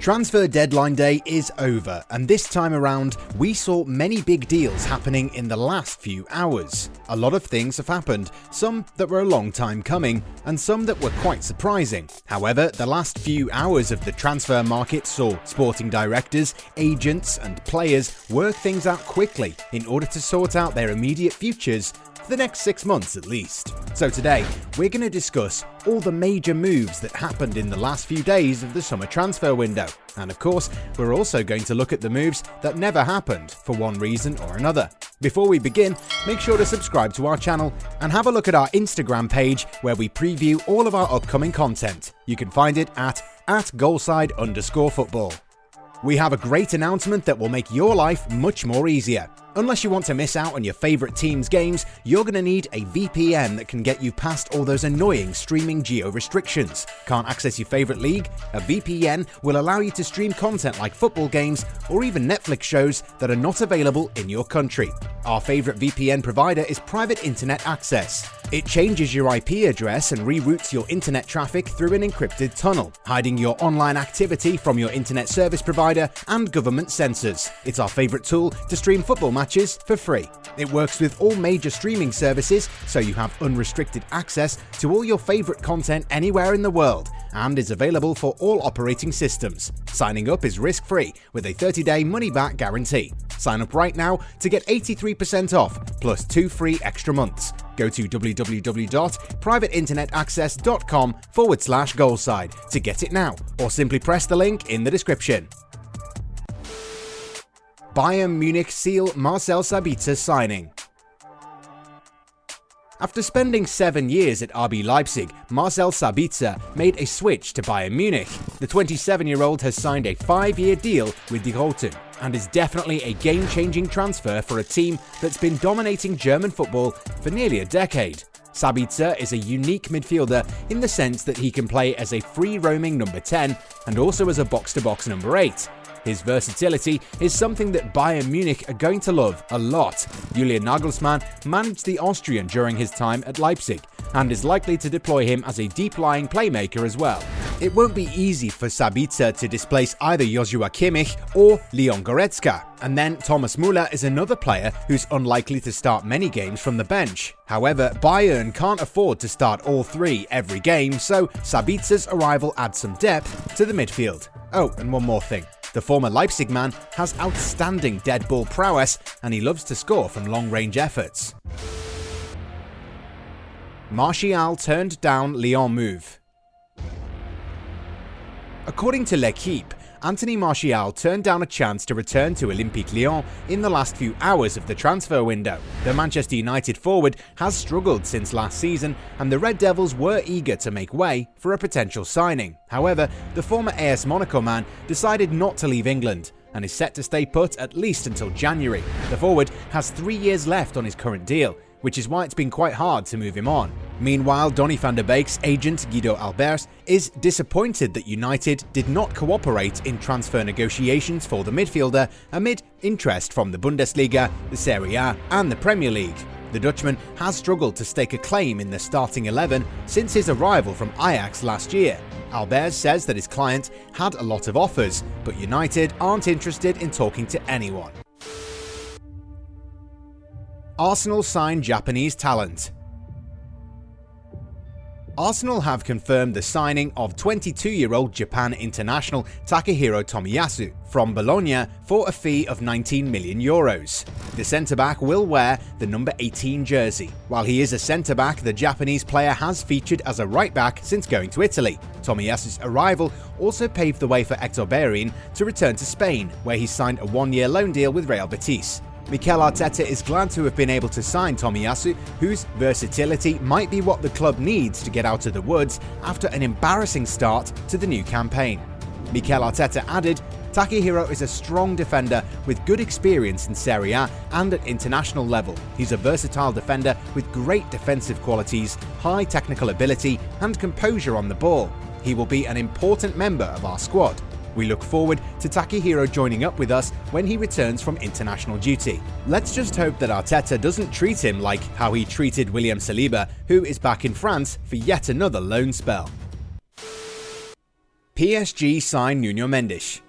Transfer deadline day is over, and this time around, we saw many big deals happening in the last few hours. A lot of things have happened, some that were a long time coming, and some that were quite surprising. However, the last few hours of the transfer market saw sporting directors, agents, and players work things out quickly in order to sort out their immediate futures for the next 6 months at least. So today, we're going to discuss all the major moves that happened in the last few days of the summer transfer window. And of course, we're also going to look at the moves that never happened for one reason or another. Before we begin, make sure to subscribe to our channel and have a look at our Instagram page where we preview all of our upcoming content. You can find it at @goalside_football. We have a great announcement that will make your life much more easier. Unless you want to miss out on your favourite team's games, you're going to need a VPN that can get you past all those annoying streaming geo restrictions. Can't access your favourite league? A VPN will allow you to stream content like football games or even Netflix shows that are not available in your country. Our favourite VPN provider is Private Internet Access. It changes your IP address and reroutes your internet traffic through an encrypted tunnel, hiding your online activity from your internet service provider and government censors. It's our favourite tool to stream football matches for free. It works with all major streaming services, so you have unrestricted access to all your favourite content anywhere in the world, and is available for all operating systems. Signing up is risk-free with a 30-day money-back guarantee. Sign up right now to get 83% off, plus 2 free extra months. Go to www.privateinternetaccess.com/goalside to get it now, or simply press the link in the description. Bayern Munich seal Marcel Sabitzer signing. After spending 7 years at RB Leipzig, Marcel Sabitzer made a switch to Bayern Munich. The 27-year-old has signed a 5-year deal with Die Roten and is definitely a game-changing transfer for a team that's been dominating German football for nearly a decade. Sabitzer is a unique midfielder in the sense that he can play as a free-roaming number 10 and also as a box-to-box number 8. His versatility is something that Bayern Munich are going to love a lot. Julian Nagelsmann managed the Austrian during his time at Leipzig and is likely to deploy him as a deep-lying playmaker as well. It won't be easy for Sabitzer to displace either Joshua Kimmich or Leon Goretzka. And then Thomas Müller is another player who's unlikely to start many games from the bench. However, Bayern can't afford to start all three every game, so Sabitzer's arrival adds some depth to the midfield. Oh, and one more thing. The former Leipzig man has outstanding dead ball prowess, and he loves to score from long-range efforts. Martial turned down Lyon move. According to L'Equipe, Anthony Martial turned down a chance to return to Olympique Lyon in the last few hours of the transfer window. The Manchester United forward has struggled since last season, and the Red Devils were eager to make way for a potential signing. However, the former AS Monaco man decided not to leave England and is set to stay put at least until January. The forward has 3 years left on his current deal, which is why it's been quite hard to move him on. Meanwhile, Donny van der Beek's agent Guido Albers is disappointed that United did not cooperate in transfer negotiations for the midfielder amid interest from the Bundesliga, the Serie A and the Premier League. The Dutchman has struggled to stake a claim in the starting 11 since his arrival from Ajax last year. Albers says that his client had a lot of offers, but United aren't interested in talking to anyone. Arsenal sign Japanese talent. Arsenal have confirmed the signing of 22-year-old Japan international Takehiro Tomiyasu from Bologna for a fee of €19 million. The centre-back will wear the number 18 jersey. While he is a centre-back, the Japanese player has featured as a right-back since going to Italy. Tomiyasu's arrival also paved the way for Hector Bellerin to return to Spain, where he signed a 1-year loan deal with Real Betis. Mikel Arteta is glad to have been able to sign Tomiyasu, whose versatility might be what the club needs to get out of the woods after an embarrassing start to the new campaign. Mikel Arteta added, "Takehiro is a strong defender with good experience in Serie A and at international level. He's a versatile defender with great defensive qualities, high technical ability and composure on the ball. He will be an important member of our squad. We look forward to Takehiro joining up with us when he returns from international duty." Let's just hope that Arteta doesn't treat him like how he treated William Saliba, who is back in France for yet another loan spell. PSG sign Nuno Mendes.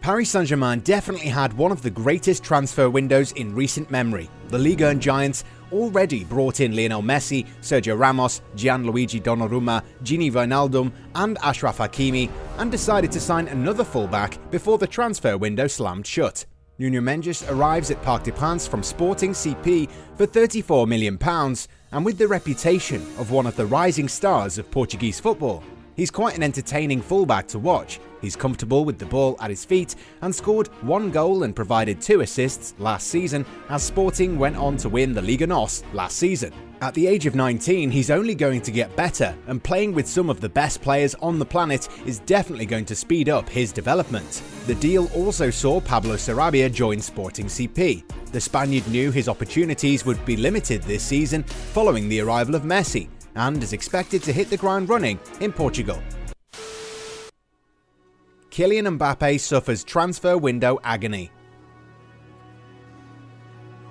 Paris Saint-Germain definitely had one of the greatest transfer windows in recent memory. The Ligue 1 giants already brought in Lionel Messi, Sergio Ramos, Gianluigi Donnarumma, Gini Wijnaldum and Achraf Hakimi, and decided to sign another fullback before the transfer window slammed shut. Nuno Mendes arrives at Parc des Princes from Sporting CP for £34 million, and with the reputation of one of the rising stars of Portuguese football. He's quite an entertaining fullback to watch. He's comfortable with the ball at his feet and scored 1 goal and provided 2 assists last season as Sporting went on to win the Liga NOS last season. At the age of 19, he's only going to get better, and playing with some of the best players on the planet is definitely going to speed up his development. The deal also saw Pablo Sarabia join Sporting CP. The Spaniard knew his opportunities would be limited this season following the arrival of Messi, and is expected to hit the ground running in Portugal. Kylian Mbappe suffers transfer window agony.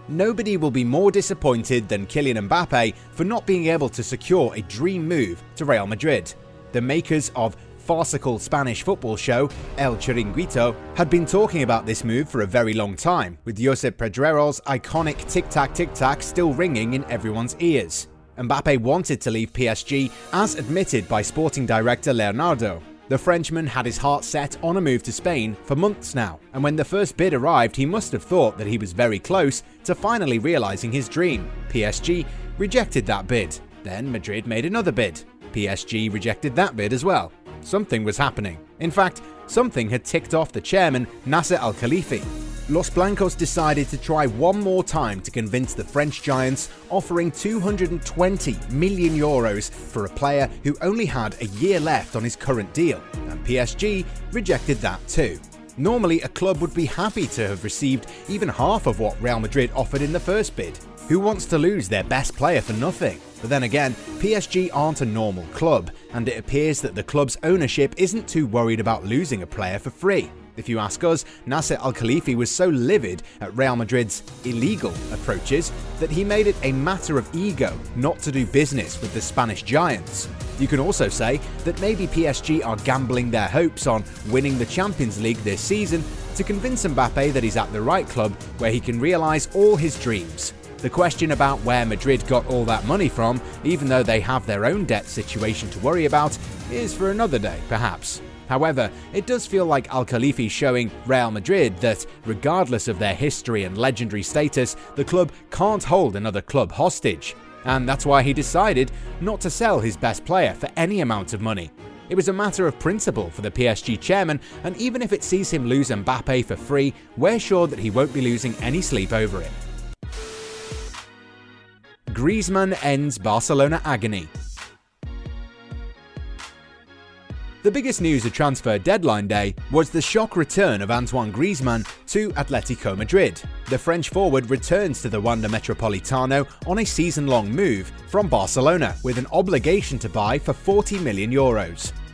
Nobody will be more disappointed than Kylian Mbappe for not being able to secure a dream move to Real Madrid. The makers of farcical Spanish football show El Chiringuito had been talking about this move for a very long time, with Josep Pedrero's iconic tic-tac still ringing in everyone's ears. Mbappe wanted to leave PSG, as admitted by sporting director Leonardo. The Frenchman had his heart set on a move to Spain for months now, and when the first bid arrived he must have thought that he was very close to finally realising his dream. PSG rejected that bid. Then Madrid made another bid. PSG rejected that bid as well. Something was happening. In fact, something had ticked off the chairman, Nasser Al-Khelaifi. Los Blancos decided to try one more time to convince the French giants, offering €220 million for a player who only had a year left on his current deal, and PSG rejected that too. Normally, a club would be happy to have received even half of what Real Madrid offered in the first bid. Who wants to lose their best player for nothing? But then again, PSG aren't a normal club, and it appears that the club's ownership isn't too worried about losing a player for free. If you ask us, Nasser Al-Khelaifi was so livid at Real Madrid's illegal approaches that he made it a matter of ego not to do business with the Spanish giants. You can also say that maybe PSG are gambling their hopes on winning the Champions League this season to convince Mbappe that he's at the right club where he can realise all his dreams. The question about where Madrid got all that money from, even though they have their own debt situation to worry about, is for another day, perhaps. However, it does feel like Al-Khelaifi showing Real Madrid that, regardless of their history and legendary status, the club can't hold another club hostage. And that's why he decided not to sell his best player for any amount of money. It was a matter of principle for the PSG chairman, and even if it sees him lose Mbappe for free, we're sure that he won't be losing any sleep over it. Griezmann ends Barcelona agony. The biggest news of transfer deadline day was the shock return of Antoine Griezmann to Atletico Madrid. The French forward returns to the Wanda Metropolitano on a season-long move from Barcelona with an obligation to buy for €40 million.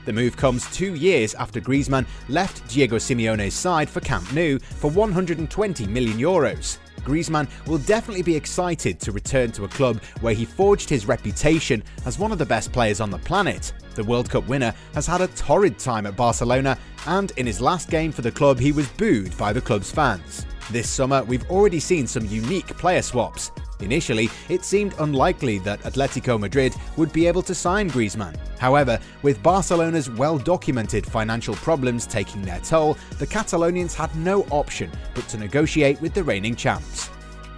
The move comes 2 years after Griezmann left Diego Simeone's side for Camp Nou for €120 million. Griezmann will definitely be excited to return to a club where he forged his reputation as one of the best players on the planet. The World Cup winner has had a torrid time at Barcelona, and in his last game for the club he was booed by the club's fans. This summer we've already seen some unique player swaps. Initially, it seemed unlikely that Atletico Madrid would be able to sign Griezmann. However, with Barcelona's well-documented financial problems taking their toll, the Catalonians had no option but to negotiate with the reigning champs.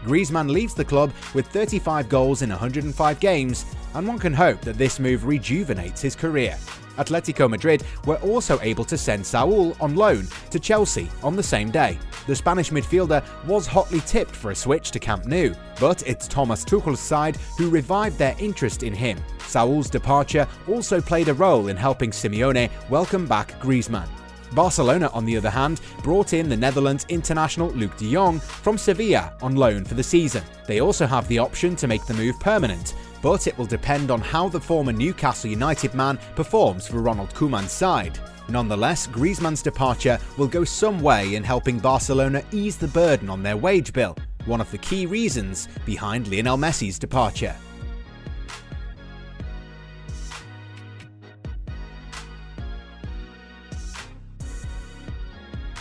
Griezmann leaves the club with 35 goals in 105 games, and one can hope that this move rejuvenates his career. Atletico Madrid were also able to send Saúl on loan to Chelsea on the same day. The Spanish midfielder was hotly tipped for a switch to Camp Nou, but it's Thomas Tuchel's side who revived their interest in him. Saúl's departure also played a role in helping Simeone welcome back Griezmann. Barcelona, on the other hand, brought in the Netherlands international Luuk de Jong from Sevilla on loan for the season. They also have the option to make the move permanent, but it will depend on how the former Newcastle United man performs for Ronald Koeman's side. Nonetheless, Griezmann's departure will go some way in helping Barcelona ease the burden on their wage bill, one of the key reasons behind Lionel Messi's departure.